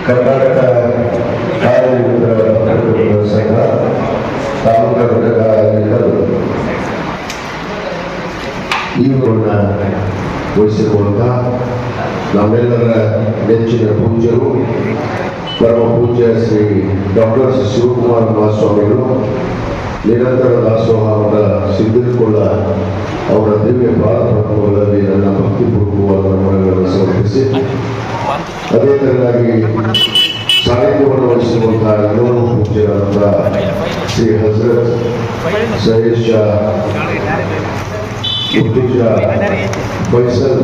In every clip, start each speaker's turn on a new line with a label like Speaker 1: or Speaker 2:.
Speaker 1: ಕರ್ನಾಟಕ ಕಾರ್ಯನಿರತ ಸಂಘ ತಾಲೂಕಾ ಘಟಕಗಳು ಇವುಗಳನ್ನ ವಹಿಸಿರುವಂತಹ ನಮ್ಮೆಲ್ಲರ ನೆಚ್ಚಿನ ಪೂಜ್ಯರು ಪರಮ ಪೂಜ್ಯ ಶ್ರೀ ಡಾಕ್ಟರ್ ಶಿವಕುಮಾರ ಮಹಾಸ್ವಾಮಿಗಳು ನಿರಂತರ ದಾಸೋಹದ ಸಿದ್ಧಕೊಳ್ಳ ಅವರ ದಿವ್ಯ ಪಾದಪದ್ಮಗಳಲ್ಲಿ ನನ್ನ ಭಕ್ತಿಪೂರ್ವಕವಾದ ನಮನಗಳನ್ನು ಸಮರ್ಪಿಸಿ ಅದೇ ತರನಾಗಿ ಸಾಹಿತ್ಯವನ್ನು ವಹಿಸಿರುವಂತಹ ಎಲ್ಲರೂ ಪೂಜ್ಯರಾದಂತಹ ಶ್ರೀ ಹಜರತ್ ಸಹೇಶ್ ಫೈಸಲ್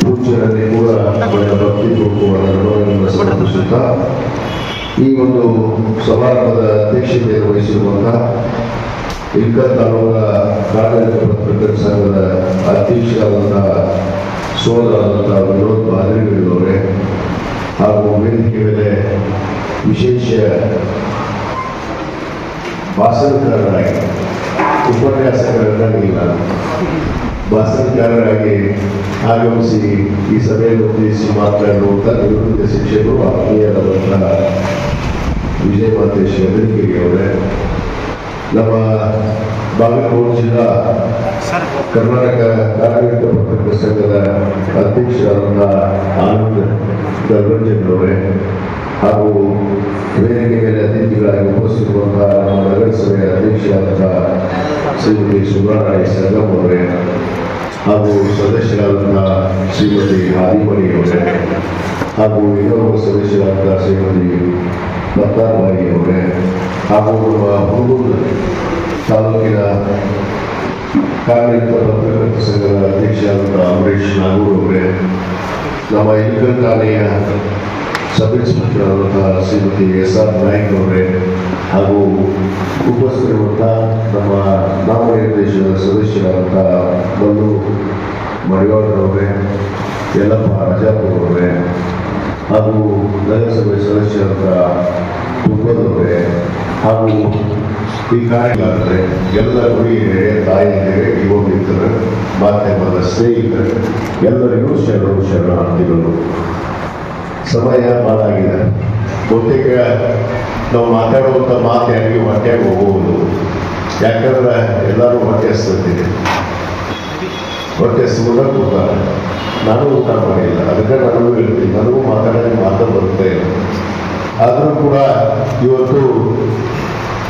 Speaker 1: ಪೂಜ್ಯರಲ್ಲಿ ಕೂಡ ಭಕ್ತಿಪೂರ್ವಕವಾದ ನಮನಗಳನ್ನು ಸಮರ್ಪಿಸುತ್ತಾ ಈ ಒಂದು ಸಮಾರಂಭದ ಅಧ್ಯಕ್ಷತೆಯನ್ನು ವಹಿಸಿರುವಂತಹ ಇಲ್ಕಲ್ ತಾಲೂಕಾ ಕಾರ್ಯನಿರತ ಪತ್ರಕರ್ತರ ಸಂಘದ ಅಧ್ಯಕ್ಷರಾದಂತಹ ಸೋದರಾದಂತಹ ವಿನೋದ್ ಬಾದ್ರಿಗಳವರೇ ಹಾಗೂ ವೇದಿಕೆ ಮೇಲೆ ವಿಶೇಷ ಭಾಷಣಕಾರರಾಗಿ ಉಪನ್ಯಾಸಕರನ್ನಾಗಿಲ್ಲ ಭಾಷಣಕಾರರಾಗಿ ಆಗಮಿಸಿ ಈ ಸಭೆಯನ್ನು ಉದ್ದೇಶಿಸಿ ಮಾತನಾಡುವಂಥ ನಿವೃತ್ತ ಶಿಕ್ಷಕರು ಆತ್ಮೀಯರಾದಂತಹ ವಿಜಯ ಮಾತೇಶ್ ಅವರೇ, ನಮ್ಮ ಬಾಗಲಕೋಟೆ ಜಿಲ್ಲಾ ಕರ್ನಾಟಕ ಕಾರ್ಯನಿರತ ಪತ್ರಕರ್ತರ ಸಂಘದ ಅಧ್ಯಕ್ಷರಾದಂತಹ ಆನಂದ್ ಗರ್ವಂಜನ್ ಅವರೇ ಹಾಗೂ ವೇದಿಕೆ ಮೇಲೆ ಅತಿಥಿಗಳಾಗಿ ಉಪಸ್ಥಿತಿರುವಂತಹ ನಮ್ಮ ನಗರಸಭೆಯ ಅಧ್ಯಕ್ಷರಾದಂತಹ ಶ್ರೀಮತಿ ಸುಬ್ರಾರಾಯ ಸಂಗಮ್ ಅವರೇ ಹಾಗೂ ಸದಸ್ಯರಾದಂತಹ ಶ್ರೀಮತಿ ಆದಿಮಣಿ ಅವರೇ ಹಾಗೂ ಇನ್ನೊಬ್ಬ ಸದಸ್ಯರಾದಂತಹ ಶ್ರೀಮತಿ ಪತ್ತಾರಬಾಯಿ ಅವರೇ ಹಾಗೂ ನಮ್ಮ ಹುಡುಗೂರು ತಾಲೂಕಿನ ಕಾರ್ಯನಿರತ ಪತ್ರಕರ್ತರ ಸಂಘದ ಅಧ್ಯಕ್ಷರಾದಂತಹ ಅಮರೇಶ್ ನಾಗೂರ್ ಅವರೇ, ನಮ್ಮ ಇಲ್ಕಲ್ ಠಾಣೆಯ ಸಬ್ ಇನ್ಸ್ಪೆಕ್ಟರ್ ಆದಂತಹ ಶ್ರೀಮತಿ SR ನಾಯ್ಕ್ ಅವರೇ ಹಾಗೂ ಉಪಸ್ಥಿತರಿರುವಂತಹ ನಮ್ಮ ನಾಮನಿರ್ದೇಶನದ ಸದಸ್ಯರಾದಂತಹ ಮಲ್ಲು ಮಡಿವಾಳರವರೇ, ಯಲ್ಲಪ್ಪ ರಾಜಾಪುರ ಅವರೇ ಹಾಗೂ ನಗರಸಭೆ ಸದಸ್ಯರಾದಂತಹ ತುಂಬದವರೇ ಹಾಗೂ ಈ ಕಾರ್ಯಗಾರರೇ, ಎಲ್ಲ ಹುಡುಗಿಯರೇ, ತಾಯಿಯರೇ, ಯುವ ಮಿತ್ರರು, ಮಾಧ್ಯಮದ ಸ್ನೇಹಿತರು ಎಲ್ಲರಿಗೂ ಶರಣಾರ್ಥಿಗಳು. ಸಮಯ ಭಾಳ ಆಗಿದೆ. ಬಹುತೇಕ ನಾವು ಮಾತಾಡುವಂಥ ಮಾತು ಯಾರಿಗೂ ಹೊಟ್ಟೆಗೆ ಹೋಗುವುದು, ಯಾಕಂದ್ರೆ ಎಲ್ಲರೂ ಹೊಟ್ಟೆ ಹಸ್ತಿದೆ, ಹೊಟ್ಟೆ ಹಸ್ಕೊಂಡು ಕೂತಾರೆ. ನಾನು ಊಟ ಮಾಡಿಲ್ಲ, ಅದಕ್ಕೆ ನನಗೂ ಹೇಳ್ತೀನಿ, ನನಗೂ ಮಾತಾಡೋಕ್ಕೆ ಮಾತು ಬರುತ್ತೆ ಇಲ್ಲ. ಆದರೂ ಕೂಡ ಇವತ್ತು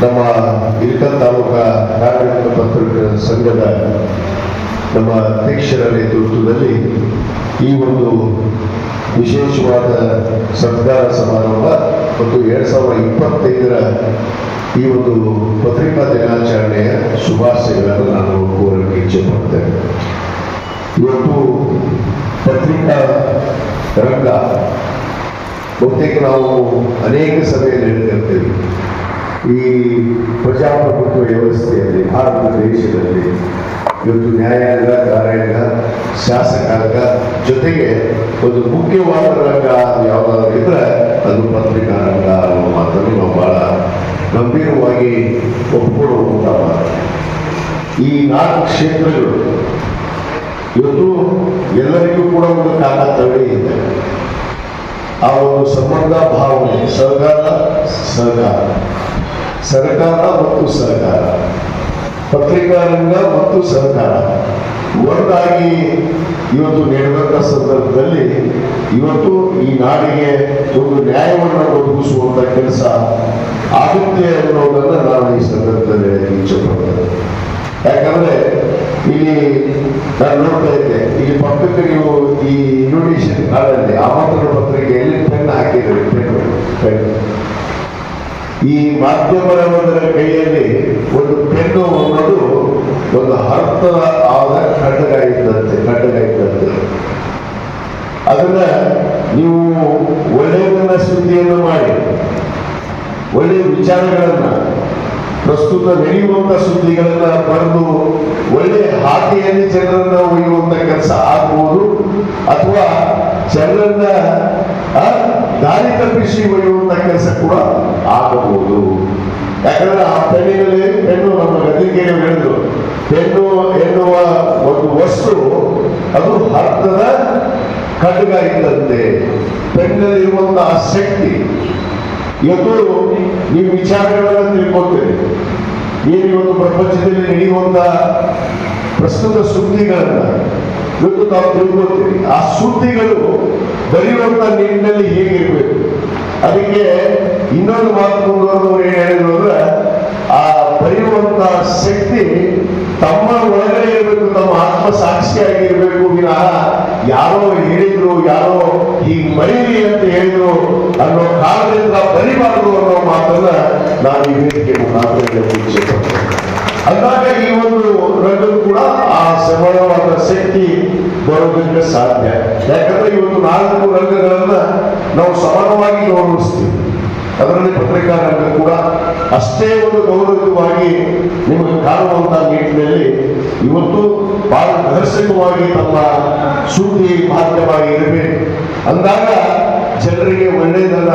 Speaker 1: ನಮ್ಮ ಇಲ್ಕಲ್ ತಾಲೂಕಾ ಕಾರ್ಯನಿರತ ಪತ್ರಕರ್ತರ ಸಂಘದ ನಮ್ಮ ಅಧ್ಯಕ್ಷರ ನೇತೃತ್ವದಲ್ಲಿ ಈ ಒಂದು ವಿಶೇಷವಾದ ಸತ್ಕಾರ ಸಮಾರಂಭ ಮತ್ತು 2025ರ ಈ ಒಂದು ಪತ್ರಿಕಾ ದಿನಾಚರಣೆಯ ಶುಭಾಶಯಗಳನ್ನು ನಾನು ಕೋರಲಿಕ್ಕೆ ಇಚ್ಛೆ ಪಡ್ತೇನೆ. ಇವತ್ತು ಪತ್ರಿಕಾ ರಂಗ ಬಹುತೇಕ ನಾವು ಅನೇಕ ಸಭೆಯಲ್ಲಿ ಹೇಳ್ತಿರ್ತೇವೆ. ಈ ಪ್ರಜಾಪ್ರಭುತ್ವ ವ್ಯವಸ್ಥೆಯಲ್ಲಿ ಭಾರತ ದೇಶದಲ್ಲಿ ಇವತ್ತು ನ್ಯಾಯಾಂಗ, ಕಾರ್ಯಾಂಗ, ಶಾಸಕಾಂಗ ಜೊತೆಗೆ ಒಂದು ಮುಖ್ಯವಾದ ರಂಗ ಯಾವುದಾದ್ರು ಇದ್ರೆ ಅದು ಪತ್ರಿಕಾ ರಂಗ ಅನ್ನೋ ಮಾತನ್ನು ನಾವು ಬಹಳ ಗಂಭೀರವಾಗಿ ಒಪ್ಪಿಕೊಳ್ಳುವಂತ ಮಾತು. ಈ 4 ಕ್ಷೇತ್ರಗಳು ಇವತ್ತು ಎಲ್ಲರಿಗೂ ಕೂಡ ಒಂದು ಕಾಕತಳಿ ಇದೆ. ಆ ಒಂದು ಸಂಬಂಧ ಭಾವನೆ, ಸರ್ಕಾರ ಮತ್ತು ಸರ್ಕಾರ, ಪತ್ರಿಕಾ ರಂಗ ಮತ್ತು ಸರ್ಕಾರ ಒಂದಾಗಿ ಇವತ್ತು ನೀಡುವಂಥ ಸಂದರ್ಭದಲ್ಲಿ ಇವತ್ತು ಈ ನಾಡಿಗೆ ಒಂದು ನ್ಯಾಯವನ್ನು ಒದಗಿಸುವಂಥ ಕೆಲಸ ಆಗುತ್ತೆ ಅನ್ನೋದನ್ನು ನಾನು ಈ ಸಂದರ್ಭದಲ್ಲಿ ಇಚ್ಛೆ ಪಡ್ತೇನೆ. ಯಾಕಂದ್ರೆ ಇಲ್ಲಿ ನಾನು ನೋಡ್ತಾ ಇದ್ದೆ, ಇಲ್ಲಿ ಪಕ್ಕಕ್ಕೆ ನೀವು ಈ ಇನ್ವಿಟೇಷನ್ ಕಾರ್ಡಲ್ಲಿ ಆಮಂತ್ರಣ ಪತ್ರಿಕೆಯಲ್ಲಿ ಪೆನ್ ಹಾಕಿದ್ದಾರೆ. ಪೆನ್ ಈ ಮಾಧ್ಯಮದವರ ಕೈಯಲ್ಲಿ ಒಂದು ಪೆನ್ನು ಅನ್ನೋದು ಒಂದು ಅರ್ಥದ ಆದ ಖಡ್ಗ ಇದ್ದಂತೆ ಅದನ್ನ ನೀವು ಒಳ್ಳೆಯದನ್ನ ಸುದ್ದಿಯನ್ನು ಮಾಡಿ ಒಳ್ಳೆಯ ವಿಚಾರಗಳನ್ನ ಪ್ರಸ್ತುತ ನಡೆಯುವಂತ ಸುದ್ದಿಗಳನ್ನ ಬರೆದು ಒಳ್ಳೆಯ ಹಾದಿಯಲ್ಲಿ ಜನರನ್ನ ಒಯ್ಯುವಂತ ಕೆಲಸ ಆಗ್ಬೋದು, ಅಥವಾ ಜನರನ್ನ ದಾರಿ ತಪ್ಪಿಸಿ ಒಯ್ಯುವಂತ ಕೆಲಸ ಕೂಡ ಆಗಬಹುದು. ಯಾಕಂದ್ರೆ ಆ ಪೆನ್ನು ನಮ್ಮ ಗದಿಗೆ ಹೇಳಿದ್ರು, ಪೆನ್ನು ಎನ್ನುವ ಒಂದು ವಸ್ತು ಅದು ಅರ್ಥದ ಖಡ್ಗ ಇದ್ದಂತೆ. ಬೆನ್ನಲ್ಲಿರುವಂತಹ ಶಕ್ತಿ. ಇವತ್ತು ನೀವು ವಿಚಾರಗಳನ್ನು ತಿಳ್ಕೊಳ್ತೀರಿ. ಏನು ಇವತ್ತು ಪ್ರಪಂಚದಲ್ಲಿ ನಡೆಯುವಂತ ಪ್ರಸ್ತುತ ಸುದ್ದಿಗಳನ್ನ ಇವತ್ತು ನಾವು ತಿಳ್ಕೊಳ್ತೀವಿ. ಆ ಸುದ್ದಿಗಳು ಬರೆಯುವಂತ ನಿಟ್ಟಿನಲ್ಲಿ ಹೇಗಿರ್ಬೇಕು. ಅದಕ್ಕೆ ಇನ್ನೊಂದು ಮಾತು ಮುಂದುವರೆದವರು ಏನ್ ಹೇಳಿದ್ರು ಅಂದ್ರೆ, ಆ ಬರೆಯುವಂತ ಶಕ್ತಿ ತಮ್ಮ ಒಳಗಡೆ ಇರಬೇಕು, ತಮ್ಮ ಆತ್ಮ ಸಾಕ್ಷಿಯಾಗಿರ್ಬೇಕು ವಿನಃ ಯಾರೋ ಹೇಳಿದ್ರು, ಯಾರೋ ಹೀಗೆ ಬರೀರಿ ಅಂತ ಹೇಳಿದ್ರು ಅನ್ನೋ ಕಾರಣದಿಂದ ಬರಿಬಾರದು ಅನ್ನೋ ಮಾತನ್ನ ನಾನು ಈ ವೇದಿಕೆ ಮುಖಾಂತರ ಇಚ್ಛೆ ಪಡ್ತೇನೆ. ಅಂದಾಗ ಈ ಒಂದು ರಂಗಕ್ಕೂ ಕೂಡ ಆ ಸಮಾನವಾದ ಶಕ್ತಿ ಬರೋದಕ್ಕೆ ಸಾಧ್ಯ. ಯಾಕಂದ್ರೆ ಇವತ್ತು 4 ರಂಗಗಳನ್ನ ನಾವು ಸಮಾನವಾಗಿ ಗೌರವಿಸ್ತೀವಿ. ಅದರಲ್ಲಿ ಪತ್ರಿಕಾ ರಂಗ ಕೂಡ ಅಷ್ಟೇ ಒಂದು ಗೌರವಯುತವಾಗಿ ನಿಮಗೆ ಕಾಣುವಂತಹ ನಿಟ್ಟಿನಲ್ಲಿ ಇವತ್ತು ಬಹಳ ದರ್ಶಕವಾಗಿ ತಮ್ಮ ಸುದ್ದಿ ಮಾಧ್ಯಮವಾಗಿ ಇರಬೇಕು. ಅಂದಾಗ ಜನರಿಗೆ ಒಳ್ಳೆಯದನ್ನ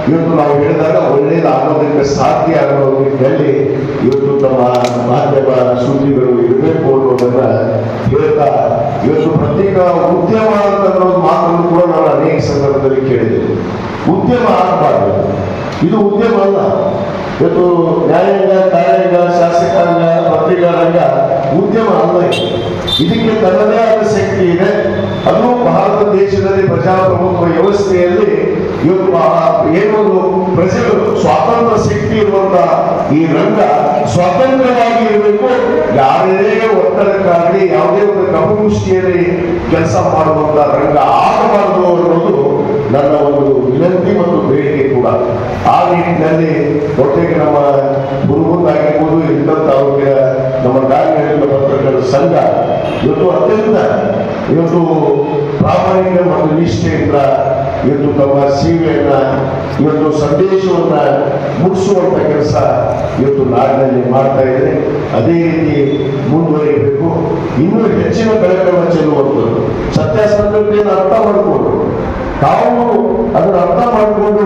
Speaker 1: ಇವತ್ತು ನಾವು ಹೇಳಿದಾಗ ಒಳ್ಳೆಯದಾಗೋದಕ್ಕೆ ಸಾಧ್ಯ ಅನ್ನೋ ನಿಟ್ಟಿನಲ್ಲಿ ಇವತ್ತು ತಮ್ಮ ಮಾಧ್ಯಮ ಸುದ್ದಿಗಳು ಇರಬೇಕು ಅನ್ನೋದನ್ನ ಹೇಳ್ತಾ, ಇವತ್ತು ಪತ್ರಿಕಾ ಉದ್ಯಮ ಅಂತ ಅನ್ನೋದು ಮಾತನ್ನು ಕೂಡ ನಾವು ಅನೇಕ ಸಂದರ್ಭದಲ್ಲಿ ಕೇಳಿದ್ದೇವೆ. ಉದ್ಯಮ ಆಗಬಾರ್ದು, ಇದು ಉದ್ಯಮ ಅಲ್ಲ. ಇವತ್ತು ನ್ಯಾಯಾಂಗ, ಕಾರ್ಯಾಂಗ, ಶಾಸಕಾಂಗ, ಪತ್ರಿಕಾ ರಂಗ ಉದ್ಯಮ ಅಲ್ಲ. ಇದಕ್ಕೆ ತನ್ನದೇ ಆದ ಶಕ್ತಿ ಇದೆ. ಅದು ಭಾರತ ದೇಶದಲ್ಲಿ ಪ್ರಜಾಪ್ರಭುತ್ವ ವ್ಯವಸ್ಥೆಯಲ್ಲಿ ಇವತ್ತು ಏನೊಂದು ಪ್ರಜೆಗಳು ಸ್ವಾತಂತ್ರ್ಯ ಶಕ್ತಿ ಇರುವಂತ ಈ ರಂಗ ಸ್ವತಂತ್ರವಾಗಿ ಇರಬೇಕು. ಯಾರೇ ಒತ್ತಡಕ್ಕಾಗಲಿ ಯಾವುದೇ ಒಂದು ಕಪಮುಷ್ಟಿಯಲ್ಲಿ ಕೆಲಸ ಮಾಡುವಂತ ರಂಗ ಆಗಬಾರದು ಅನ್ನೋದು ನನ್ನ ಒಂದು ವಿನಂತಿ ಮತ್ತು ಬೇಡಿಕೆ ಕೂಡ. ಆ ನಿಟ್ಟಿನಲ್ಲಿ ಬಹುತೇಕ ನಮ್ಮ ಗುರುಗುಂದಾಗಿರ್ಬೋದು, ಇಂಥ ತಾಲೂಕಿನ ನಮ್ಮ ಗಾಂಧಿನಗರದ ಪತ್ರಕರ್ತರ ಸಂಘ ಇವತ್ತು ಅತ್ಯಂತ ಇವತ್ತು ಪ್ರಾಮಾಣಿಕ ಮತ್ತು ನಿಷ್ಠೆಯಿಂದ ಇವತ್ತು ತಮ್ಮ ಸೇವೆಯನ್ನ, ಇವತ್ತು ಸಂದೇಶವನ್ನ ಮುಗಿಸುವಂತ ಕೆಲಸ ಇವತ್ತು ನಾಡಿನಲ್ಲಿ ಮಾಡ್ತಾ ಇದೆ. ಅದೇ ರೀತಿ ಮುಂದುವರಿಯಬೇಕು. ಇನ್ನೂ ಹೆಚ್ಚಿನ ಬೆಳಕನ್ನು ಚೆಲ್ಲುವಂಥದ್ದು, ಸತ್ಯಾಸತ್ಯತೆಯನ್ನು ಅರ್ಥ ಮಾಡಿಕೊಂಡು ತಾವು ಅದನ್ನು ಅರ್ಥ ಮಾಡಿಕೊಂಡು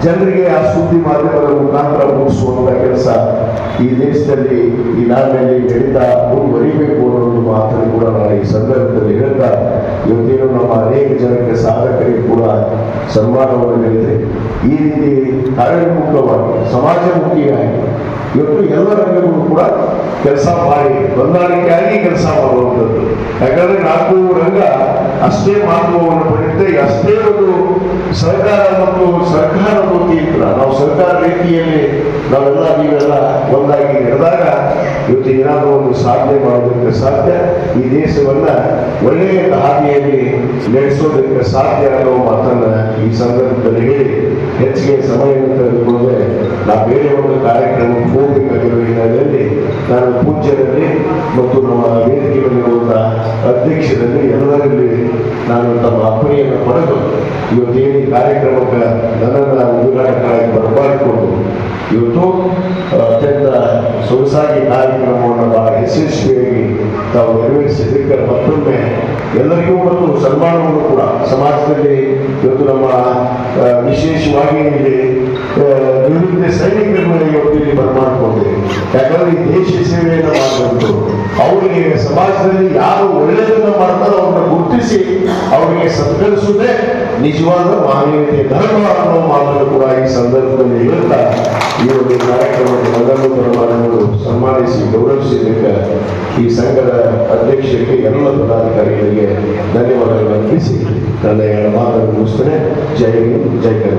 Speaker 1: ಜನರಿಗೆ ಆ ಸುದ್ದಿ ಮಾಧ್ಯಮದ ಮುಖಾಂತರ ಮುಗಿಸುವಂತ ಕೆಲಸ ಈ ದೇಶದಲ್ಲಿ, ಈ ನಾಡಿನಲ್ಲಿ ನಡೀತಾ ಮುಂದುವರಿಬೇಕು ಅನ್ನೋದು ಮಾತನ್ನು ಕೂಡ ನಾನು ಈ ಸಂದರ್ಭದಲ್ಲಿ ಹೇಳ್ತಾ, ಇವತ್ತೇನು ನಮ್ಮ ಅನೇಕ ಜನಕ್ಕೆ ಸಾಧಕರಿಗೆ ಕೂಡ ಸನ್ಮಾನವನ್ನು ನೀಡಿದೆ. ಈ ರೀತಿ ಕಾರ್ಯೋನ್ಮುಖವಾಗಿ ಸಮಾಜಮುಖಿಯಾಗಿ ಇವತ್ತು ಎಲ್ಲ ರಂಗಗಳು ಕೂಡ ಕೆಲಸ ಮಾಡಿ ಹೊಂದಾಣಿಕೆಯಾಗಿ ಕೆಲಸ ಮಾಡುವಂಥದ್ದು. ಯಾಕಂದ್ರೆ 4 ರಂಗ ಅಷ್ಟೇ ಮಹತ್ವವನ್ನು ಪಡೆಯುತ್ತೆ. ಅಷ್ಟೇ ಒಂದು ಸರ್ಕಾರ ಮತ್ತು ಸರ್ಕಾರ ವತಿಯಿಂದ ನಾವು ಸರ್ಕಾರ ರೀತಿಯಲ್ಲಿ ನಾವೆಲ್ಲ ನೀವೆಲ್ಲ ಒಂದಾಗಿ ನಡೆದಾಗ ಇವತ್ತು ಏನಾದರೂ ಒಂದು ಸಾಧನೆ ಮಾಡೋದಕ್ಕೆ ಸಾಧ್ಯ. ಈ ದೇಶವನ್ನ ಒಳ್ಳೆಯ ಹಾದಿಯಲ್ಲಿ ನಡೆಸೋದಕ್ಕೆ ಸಾಧ್ಯ ಅನ್ನೋ ಮಾತನ್ನ ಈ ಸಂದರ್ಭದಲ್ಲಿ ಹೇಳಿ ಹೆಚ್ಚಿಗೆ ಸಮಯವನ್ನು ತೆಗೆದುಕೊಂಡ್ರೆ ನಾವು ಬೇರೆ ಒಂದು ಕಾರ್ಯಕ್ರಮಕ್ಕೆ ಹೋಗಬೇಕಾಗಿರುವ ಹಿನ್ನೆಲೆಯಲ್ಲಿ ನಾನು ಪೂಜ್ಯರಲ್ಲಿ ಮತ್ತು ನಮ್ಮ ವೇದಿಕೆಯಲ್ಲಿರುವಂತಹ ಅಧ್ಯಕ್ಷರಲ್ಲಿ ಎಲ್ಲರಲ್ಲಿ ನಾನು ತಮ್ಮ ಅಪ್ಪಣೆಯನ್ನು ಪಡೆದು ಇವತ್ತೇನು ಈ ಕಾರ್ಯಕ್ರಮಕ್ಕೆ ನನ್ನನ್ನು ಉದ್ಘಾಟಕರಾಗಿ ಬರಮಾಡಿಕೊಂಡು ಇವತ್ತು ಅತ್ಯಂತ ಸೊಗಸಾಗಿ ಕಾರ್ಯಕ್ರಮವನ್ನು ಬಹಳ ಯಶಸ್ವಿಯಾಗಿ ತಾವು ನೆರವೇರಿಸಿದ್ದಕ್ಕೆ ಮತ್ತೊಮ್ಮೆ ಎಲ್ಲರಿಗೂ ಮತ್ತು ಸನ್ಮಾನವನ್ನು ಕೂಡ ಸಮಾಜದಲ್ಲಿ ಇವತ್ತು ನಮ್ಮ ವಿಶೇಷವಾಗಿ ಇಲ್ಲಿ ನಿವೃತ್ತ ಸೈನಿಕರುಗಳಿಗೆ ಇವತ್ತು ಇಲ್ಲಿ ಬರಮಾಡಿಕೊಂಡಿದೆ. ಯಾಕಂದ್ರೆ ಈ ದೇಶ ಸೇವೆಯನ್ನು ಮಾಡಬೇಕು. ಅವರಿಗೆ ಸಮಾಜದಲ್ಲಿ ಯಾರು ಒಳ್ಳೆಯದನ್ನು ಮಾಡ್ತಾರೋ ಅವ್ರನ್ನ ಗುರುತಿಸಿ ಅವರಿಗೆ ಸತ್ಕರಿಸುವುದೇ ನಿಜವಾದ ಮಾನವೀಯತೆ ಧರ್ಮ ಅನ್ನೋ ಮಾತನ್ನು ಕೂಡ ಈ ಸಂದರ್ಭದಲ್ಲಿ ಹೇಳ್ತಾ ಈ ಒಂದು ಕಾರ್ಯಕ್ರಮಕ್ಕೆ ನನ್ನನ್ನು ಬರಮಾಡಿಕೊಂಡು ಸನ್ಮಾನಿಸಿ ಗೌರವಿಸಿದ್ದಕ್ಕೆ ಈ ಸಂಘದ ಅಧ್ಯಕ್ಷರಿಗೆ ಎಲ್ಲ ಪದಾಧಿಕಾರಿಗಳಿಗೆ ಧನ್ಯವಾದಗಳನ್ನು ಅರ್ಪಿಸಿ ನನ್ನ ಮಾತನ್ನು ಮುಗಿಸ್ತೇನೆ. ಜೈ ಹಿಂದ್, ಜೈ ಕರ್ನಾಟಕ.